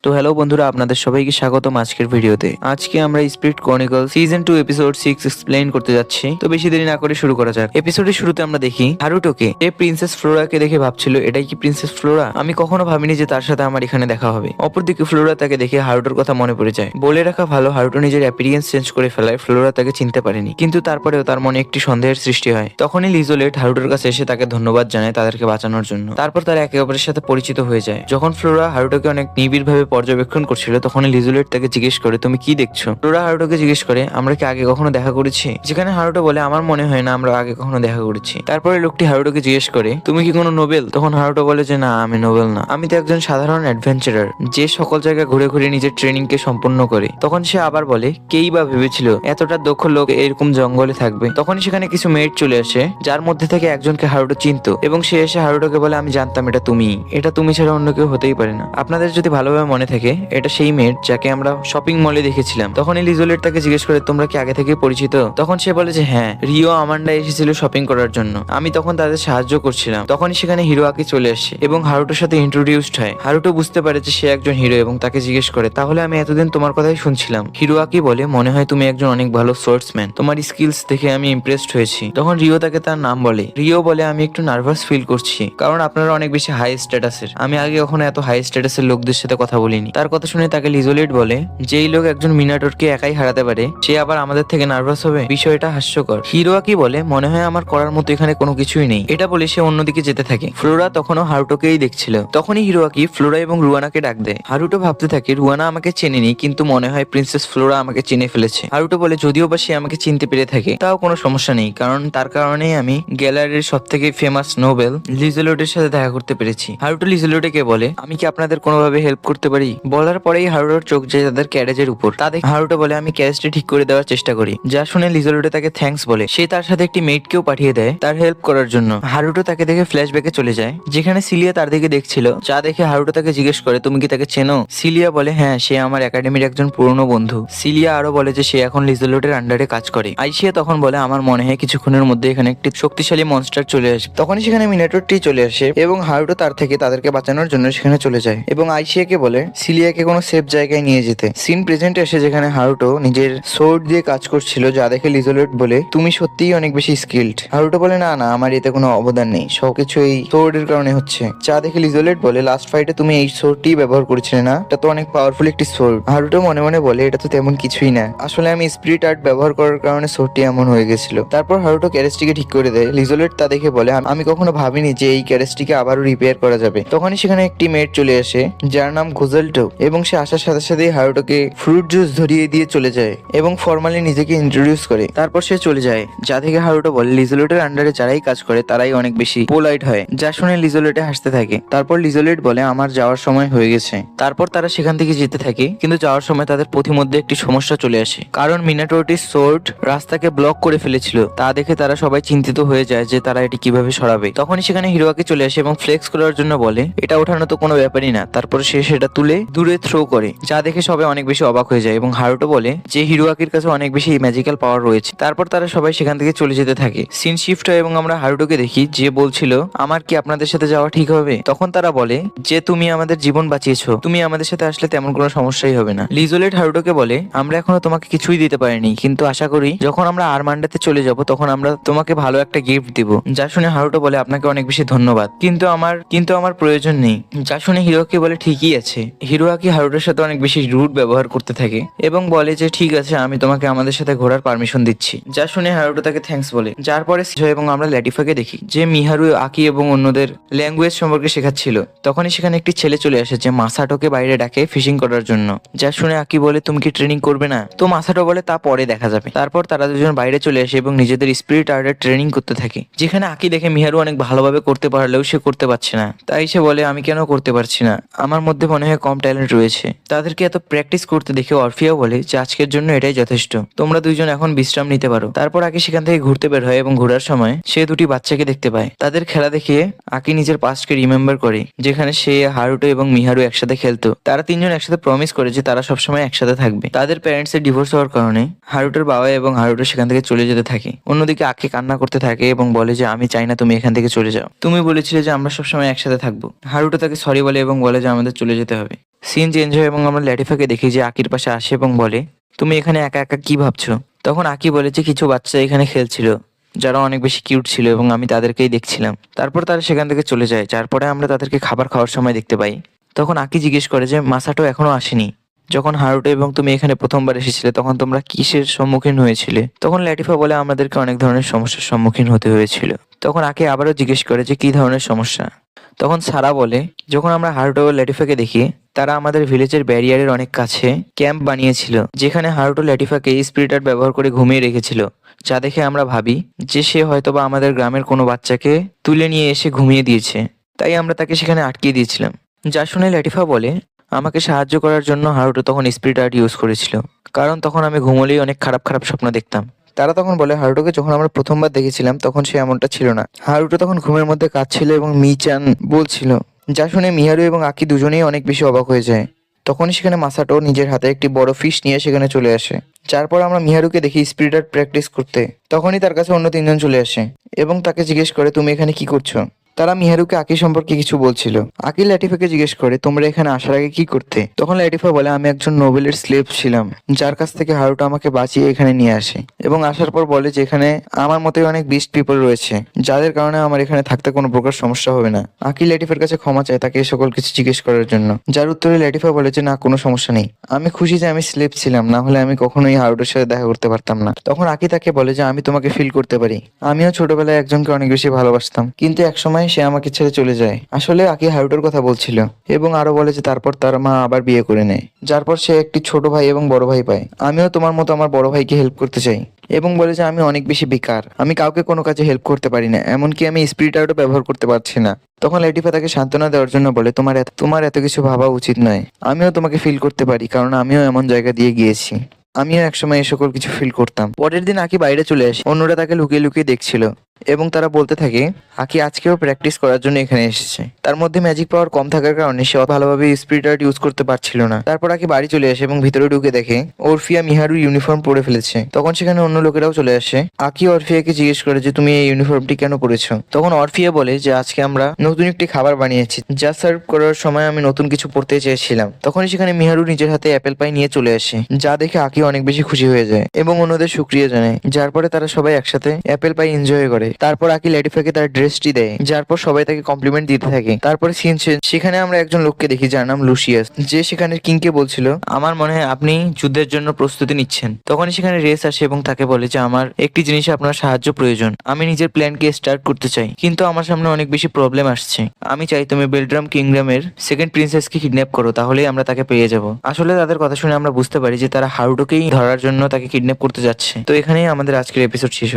তো হ্যালো বন্ধুরা, আপনাদের সবাইকে স্বাগতম আজকের ভিডিওতে। আজকে আমরা spirit chronicle season 2 episode 6 explain করতে যাচ্ছি। তো বেশি দেরি না করে শুরু করা যাক। এপিসোডের শুরুতে আমরা দেখি হারুটোকে, যে প্রিন্সেস ফ্লোরাকে দেখে ভাবছিল এটাই কি প্রিন্সেস ফ্লোরা, আমি কখনো ভাবিনি যে তার সাথে আমার এখানে দেখা হবে। অপরদিকে ফ্লোরা তাকে দেখে হারুটোর কথা মনে পড়ে যায়। বলে রাখা ভালো, হারুটো নিজের অ্যাপিরিয়েন্স চেঞ্জ করে ফেলায় ফ্লোরা তাকে চিনতে পারেনি, কিন্তু তারপরেও তার মনে একটি সন্দেহের সৃষ্টি হয়। তখনই লিজোলেট হারুটোর কাছে এসে তাকে ধন্যবাদ জানায় তাদেরকে বাঁচানোর জন্য। তারপর তারা একে অপরের সাথে পরিচিত হয়ে যায়। যখন ফ্লোরা হারুটোকে অনেক নিবিড়ভাবে পর্যবেক্ষণ করছিল তখন লিজোলেট তাকে জিজ্ঞেস করে, তুমি কি দেখছো? ফ্লোরা হারুটোকে জিজ্ঞেস করে, আমরা কি আগে কখনো দেখা করেছি? যেখানে হারুটো বলে, আমার মনে হয় না আমরা আগে কখনো দেখা করেছি। তারপরে লোকটি হারুটোকে জিজ্ঞেস করে, তুমি কি কোনো নোবেল? তখন হারুটো বলে যে না, আমি নোবেল না, আমি তো একজন সাধারণ অ্যাডভেঞ্চারার যে সকল জায়গায় ঘুরে ঘুরে নিজের ট্রেনিং কে সম্পন্ন করে। তখন সে আবার বলে, কেই বা ভেবেছিল এতটা দক্ষ লোক এরকম জঙ্গলে থাকবে? তখনই সেখানে কিছু মেয়েট চলে আসে, যার মধ্যে থেকে একজনকে হারুটো চিনতো, এবং সে এসে হারুটোকে বলে, আমি জানতাম এটা তুমি, এটা তুমি ছাড়া অন্য কেউ হতেই পারে না। আপনাদের যদি ভালোভাবে মনে থাকে, এটা সেই মেয়েট যাকে আমরা শপিং মলে দেখেছিলাম। তখনই লিজোলেট তাকে জিজ্ঞেস করে, তোমরা কি আগে থেকে পরিচিত? তখন সে বলে যে হ্যাঁ, রিও আমান্ডা এসেছিল শপিং করার জন্য, আমি তখন তাদের সাহায্য করছিলাম। তখনই সেখানে হিরোয়াকি চলে আসে এবং হারুটোর সাথে ইন্ট্রোডিউসড হয়। হারুটো বুঝতে পারে যে সে একজন হিরো এবং তাকে জিজ্ঞেস করে, তাহলে আমি এতদিন তোমার কথাই শুনছিলাম। হিরোয়াকি বলে, মনে হয় তুমি একজন অনেক ভালো সোর্সম্যান, তোমার স্কিলস দেখে আমি ইমপ্রেসড হয়েছি। তখন রিও তাকে তার নাম বলে। রিও বলে, আমি একটু নার্ভাস ফিল করছি, কারণ আপনারা অনেক বেশি হাই স্ট্যাটাসের, আমি আগে কখনো এত হাই স্ট্যাটাসের লোকদের সাথে কথা বলিনি। তার কথা শুনে তাকে লিজোলেট বলে, যেই লোক একজন মিনাটোরকে একাই হারাতে পারে সে আবার আমাদের থেকে নার্ভাস হবে, বিষয়টা হাস্যকর। হিরোয়াকি বলে, মনে হয় আমার করার মতো এখানে কোনো কিছুই নেই। এটা বলে সে অন্যদিকে যেতে থাকে। ফ্লোরা তখনও হারুটোকেই দেখছিল। তখনই হিরোয়াকি ফ্লোরা এবং রুয়ানাকে ডাক দেয়। হারুটো ভাবতে থাকে, রুয়ানা আমাকে চেনেনি, কিন্তু মনে হয় প্রিন্সেস ফ্লোরা আমাকে চিনে ফেলেছে। হারুটো বলে, যদিও বা সে আমাকে চিনতে পেরে থাকে তাও কোনো সমস্যা নেই, কারণ তার কারণেই আমি গ্যালারির সব থেকে ফেমাস নোবেল লিজেলোটের সাথে দেখা করতে পেরেছি। হারুটো লিজেলোটেকে বলে, আমি কি আপনাদের কোনোভাবে হেল্প করতে পারি? বলার পরেই হারুটোর চোখ যায় তাদের ক্যারেজের উপর। তা দেখে হারুটো বলে, আমি ক্যারেজটি ঠিক করে দেওয়ার চেষ্টা করি। যা শুনে লিজেলোটে তাকে থ্যাঙ্কস বলে। সে তার সাথে একটি মেটকেও পাঠিয়ে দেয় তার হেল্প করার জন্য। হারুটো তাকে দেখে ফ্ল্যাশব্যাকে চলে যায়, যেখানে সিলিয়া তার দিকে দেখছিল। যা দেখে হারুটো তাকে জিজ্ঞেস করে, তুমি কি তাকে চেনো? সিলিয়া বলে, হ্যাঁ, সে আমার একাডেমির একজন পুরনো বন্ধু। সিলিয়া আরো বলে যে সে এখন লিজেলোটের আন্ডারে কাজ করে। আইসিয়া তখন বলে, আমার মনে হয় কিছুক্ষণের মধ্যে এখানে একটি শক্তিশালী মনস্টার চলে আসবে। তখনই সেখানে মিনাটোরটি চলে আসে এবং হারুটো তার থেকে তাদেরকে বাঁচানোর জন্য সেখানে চলে যায় এবং আইসিয়াকে বলে সিলিয়াকে কোনো সেফ জায়গায় নিয়ে যেতে। সিন প্রেজেন্টে এসে যেখানে হারুটো নিজের সোর্ড দিয়ে কাজ করছিল, যা দেখে লিজোলেট বলে, তুমি সত্যিই অনেক বেশি স্কিলড। হারুটো বলে, না না, আমার এতে কোনো অবদান নেই, সবকিছু এই সোর্ডের কারণে হচ্ছে। যা দেখে লিজোলেট বলে, লাস্ট ফাইটে তুমি এই সোর্ডটি ব্যবহার করেছিলে না? এটা তো অনেক পাওয়ারফুল একটি সোর্ড। হারুটো মনে মনে বলে, এটা তো তেমন কিছুই না, আসলে আমি স্পিরিট আর্ট ব্যবহার করার কারণে সোর্ডটি এমন হয়ে গেছিল। তারপর হারুটো ক্যারেজটিকে ঠিক করে দেয়। লিজোলেট তা দেখে বলে, আমি কখনো ভাবিনি যে এই ক্যারেজটিকে আবারও রিপেয়ার করা যাবে। তখনই সেখানে একটি মেট চলে আসে, যার নাম গুজেলটো, এবং সে আসার সাথে সাথেই হারুটোকে ফ্রুট জুস ধরিয়ে দিয়ে চলে যায় এবং ফর্মালি নিজেকে ইন্ট্রোডিউস করে। তারপর সে চলে যায়, যা থেকে হারুটো বলে, লিজোলেটের আন্ডারে যারাই কাজ করে তারাই অনেক বেশি পোলাইট হয়। যা শুনে লিজোলেটে হাসতে থাকে। তারপর লিজোলেট বলে, আমার যাওয়ার সময় হয়ে গেছে। তারপর তারা সেখান থেকে যেতে থাকে, কিন্তু যাওয়ার সময় তাদের পথিমধ্যে একটি সমস্যা চলে আসে, কারণ মিনাটোরটির সোর্ড রাস্তাকে ব্লক করে ফেলেছিল। তা দেখে তারা সবাই চিন্তিত হয়ে যায় যে তারা এটি কিভাবে সরাবে। তখনই সেখানে হিরোয়াকি চলে আসে এবং ফ্লেক্স করার জন্য বলে, এটা ওঠানো তো কোনো ব্যাপারই না। তারপর সে সেটা তুলে দূরে থ্রো করে, যা দেখে সবাই অনেক বেশি অবাক হয়ে যায় এবং হারুটো বলে যে হিরোয়াকির কাছে অনেক বেশি ম্যাজিক্যাল পাওয়ার রয়েছে। তারপর তারা সবাই সেখান থেকে চলে যেতে থাকে। সিন শিফট হয় এবং আমরা হারুটোকে দেখি, যে বলছিল, আমার কি আপনাদের সাথে যাওয়া ঠিক হবে? তখন তারা বলে যে তুমি আমাদের জীবন বাঁচিয়েছো, তুমি আমাদের সাথে আসলে তেমন কোনো সমস্যাই হবে না। লিজোলেট হারুটোকে বলে, আমরা এখনো তোমাকে কিছুই দিতে পারিনি, কিন্তু আশা করি যখন আমরা আরমান্ডাতে চলে যাব তখন আমরা তোমাকে ভালো একটা গিফট দিব। যা শুনে হারুটো বলে, আপনাকে অনেক বেশি ধন্যবাদ, কিন্তু আমার প্রয়োজন নেই। যা শুনে হিরোয়াকি বলে, ঠিকই আছে। হিরোয়াকি হারুটোর সাথে অনেক বেশি রুড ব্যবহার করতে থাকে এবং বলে যে ঠিক আছে, আমি তোমাকে আমাদের সাথে ঘোরার পারমিশন দিচ্ছি। যা শুনে হারুটো তাকে থ্যাঙ্কস বলে। যার পরে এবং আমরা ল্যাটিফাকে দেখি, যে মিহারু, আকি এবং অন্যদের ল্যাঙ্গুয়েজ সম্পর্কে শেখাচ্ছিল। তখনই সেখানে একটি ছেলে চলে আসে, যে মাসাটোকে বাইরে ডাকে ফিশিং করার জন্য। যা শুনে আকি বলে, তুমি কি ট্রেনিং করবে না? তো মাসাটো বলে, তা পরে দেখা যাবে। তারপর তারা দুজন বাইরে চলে আসে এবং নিজেদের স্পিরিট আর্টের ট্রেনিং করতে থাকে, যেখানে আকি দেখে মিহারু অনেক ভালোভাবে করতে পারলেও সে করতে পারছে না। তাই সে বলে, আমি কেন করতে পারছি না, আমার মধ্যে মনে হয় কম ট্যালেন্ট রয়েছে। তাদেরকে এত প্র্যাকটিস করতে দেখে অরফিয়া বলে যে আজকের জন্য এটাই যথেষ্ট, তোমরা দুইজন এখন বিশ্রাম নিতে পারো। তারপর আকি সেখান থেকে ঘুরতে বের হয় এবং ঘোরার সময় সে দুটি বাচ্চাকে দেখতে পায়। তাদের খেলা দেখে আকি নিজের পাস্টকে রিমেম্বার করে, যেখানে সে, হারুটো এবং মিহারু একসাথে খেলতো। তারা তিনজন একসাথে প্রমিস করে যে তারা সবসময় একসাথে থাকবে। তাদের প্যারেন্টস এর ডিভোর্স হওয়ার কারণে হারুটোর বাবা এবং হারুটো সেখান থেকে চলে যেতে থাকে। অন্যদিকে আকি কান্না করতে থাকে এবং বলে যে আমি চাই না তুমি এখান থেকে চলে যাও, তুমি বলেছিলে যে আমরা সবসময় একসাথে থাকবো। হারুটো তাকে সরি বলে এবং বলে যে আমাদের চলে যেতে হবে। সিন চেঞ্জ হয় এবং আমরা ল্যাটিফাকে দেখি যে আকির পাশে আসে এবং বলে, তুমি এখানে একা একা কি ভাবছো? তখন আকি বলে যে কিছু বাচ্চা এখানে খেলছিল যারা অনেক বেশি কিউট ছিল এবং আমি তাদেরকেই দেখছিলাম। তারপর তারা সেখান থেকে চলে যায়, যার পরে আমরা তাদেরকে খাবার খাওয়ার সময় দেখতে পাই। তখন আকি জিজ্ঞেস করে যে মাসাটো এখনো আসেনি। যখন হারুটো এবং তুমি এখানে প্রথমবার এসেছিলে তখন তোমরা কিসের সম্মুখীন হয়েছিলে? তখন ল্যাটিফা বলে আমাদেরকে অনেক ধরনের সমস্যার সম্মুখীন হতে হয়েছিল। তখন আকি আবারও জিজ্ঞেস করে যে কি ধরনের সমস্যা? তখন সারা বলে, যখন আমরা হারুটো ও ল্যাটিফাকে দেখি তারা আমাদের ভিলেজের ব্যারিয়ারের অনেক কাছে ক্যাম্প বানিয়েছিল, যেখানে হারুটো ল্যাটিফাকে স্পিরিটার ব্যবহার করে ঘুমিয়ে রেখেছিল, যা দেখে আমরা ভাবি যে সে হয়তোবা আমাদের গ্রামের কোনো বাচ্চাকে তুলে নিয়ে এসে ঘুমিয়ে দিয়েছে, তাই আমরা তাকে সেখানে আটকিয়ে দিয়েছিলাম। যা শুনে ল্যাটিফা বলে, আমাকে সাহায্য করার জন্য হারুটো তখন স্পিরিট আর্ট ইউজ করেছিল, কারণ তখন আমি ঘুমোলেই অনেক খারাপ খারাপ স্বপ্ন দেখতাম। তারা তখন বলে হারুটোকে যখন আমরা প্রথমবার দেখেছিলাম তখন সে এমনটা ছিল না। হারুটো তখন ঘুমের মধ্যে কাঁদছিল এবং মি-চান বলছিল, যা শুনে মিহারু এবং আকি দুজনেই অনেক বেশি অবাক হয়ে যায়। তখনই সেখানে মাসাটো নিজের হাতে একটি বড় ফিশ নিয়ে সেখানে চলে আসে। যারপর আমরা মিহারুকে দেখি স্পিরিট আর্ট প্র্যাকটিস করতে। তখনই তার কাছে অন্য তিনজন চলে আসে এবং তাকে জিজ্ঞেস করে, তুমি এখানে কি করছো? তারা মিহারুকে আকি সম্পর্কে কিছু বলছিল। আকি ল্যাটিফাকে জিজ্ঞেস করে, তোমরা এখানে আসার আগে কি করতে? তখন ল্যাটিফা বলে, আমি একজন নোবেলের স্লেভ ছিলাম, যার কাছ থেকে হারুটো আমাকে বাঁচিয়ে এখানে নিয়ে আসে এবং আসার পর বলে যে এখানে আমার মতোই অনেক বিস্ট পিপল রয়েছে, যাদের কারণে আমার এখানে থাকতে কোনো প্রকার সমস্যা হবে না। আকি ল্যাটিফার কাছে ক্ষমা চায় তাকে এই সকল কিছু জিজ্ঞেস করার জন্য, যার উত্তরে ল্যাটিফা বলে যে না, কোনো সমস্যা নেই, আমি খুশি যে আমি স্লেভ ছিলাম, না হলে আমি কখনোই হারুটোর সাথে দেখা করতে পারতাম না। তখন আকি তাকে বলে যে আমি তোমাকে ফিল করতে পারি, আমিও ছোটবেলায় একজনকে অনেক বেশি ভালোবাসতাম, কিন্তু একসময় সে আমাকে ছেড়ে চলে যায়। আসলে আকি হারুটোর কথা বলছিল এবং আরো বলে যে তারপর তার মা আবার বিয়ে করে নেয়, যার পর সে একটি ছোট ভাই এবং বড় ভাই পায়। আমিও তোমার মতো আমার বড় ভাইকে হেল্প করতে চাই এবং বলে যে আমি অনেক বেশি বেকার, আমি কাউকে কোনো কাজে হেল্প করতে পারি না, এমনকি আমি স্পিরিট আর্টও ব্যবহার করতে পারছি না। তখন ল্যাটিফা তাকে সান্ত্বনা দেওয়ার জন্য বলে, তোমার এত কিছু ভাবা উচিত নয়, আমিও তোমাকে ফিল করতে পারি, কারণ আমিও এমন জায়গা দিয়ে গিয়েছি, আমিও একসময় এই সকল কিছু ফিল করতাম। পরের দিন আকি বাইরে চলে আসে, অন্যরা তাকে লুকিয়ে লুকিয়ে দেখছিল এবং তারা বলতে থাকে আকি আজকেও প্র্যাকটিস করার জন্য এখানে এসেছে। তার মধ্যে ম্যাজিক পাওয়ার কম থাকার কারণে সে ভালোভাবে স্পিরিট আর্ট ইউজ করতে পারছিল না। তারপর আকি বাড়ি চলে আসে এবং ভিতরে ঢুকে দেখে অরফিয়া মিহারুর ইউনিফর্ম পরে ফেলেছে। তখন সেখানে অন্য লোকেরাও চলে আসে। আকি অরফিয়াকে জিজ্ঞেস করে যে তুমি এই ইউনিফর্মটি কেন পরেছো? তখন অরফিয়া বলে যে আজকে আমরা নতুন একটি খাবার বানিয়েছি, যা সার্ভ করার সময় আমি নতুন কিছু পড়তে চেয়েছিলাম। তখনই সেখানে মিহারু নিজের হাতে অ্যাপেল পাই নিয়ে চলে আসে, যা দেখে আকি অনেক বেশি খুশি হয়ে যায় এবং অন্যদের শুকরিয়া জানায়, যার পরে তারা সবাই একসাথে অ্যাপেল পাই এনজয় করে। তারপর আকি ল্যাটিফাকে তার ড্রেসটি দেয়, যার পর সবাই তাকে কমপ্লিমেন্ট দিতে থাকে। তারপরে সেখানে আমরা একজন লোককে দেখি যার নাম লুসিয়াস, যে সেখানে কিংকে বলছিল, আমার মনে হয় আপনি যুদ্ধের জন্য প্রস্তুতি নিচ্ছেন। তখনই সেখানে রেস আসে এবং তাকে বলে যে আমার একটি জিনিসে আপনার সাহায্য প্রয়োজন, আমি নিজের প্ল্যানকে স্টার্ট করতে চাই, কিন্তু আমার সামনে অনেক বেশি প্রবলেম আসছে। আমি চাই তুমি বেলড্রাম কিংডমের সেকেন্ড প্রিন্সেসকে কিডন্যাপ করো, তাহলেই আমরা তাকে পেয়ে যাব। আসলে তাদের কথা শুনে আমরা বুঝতে পারি যে তারা হারুটোকেই ধরার জন্য তাকে কিডন্যাপ করতে যাচ্ছে। তো এখানেই আমাদের আজকের এপিসোড শেষ হয়েছে।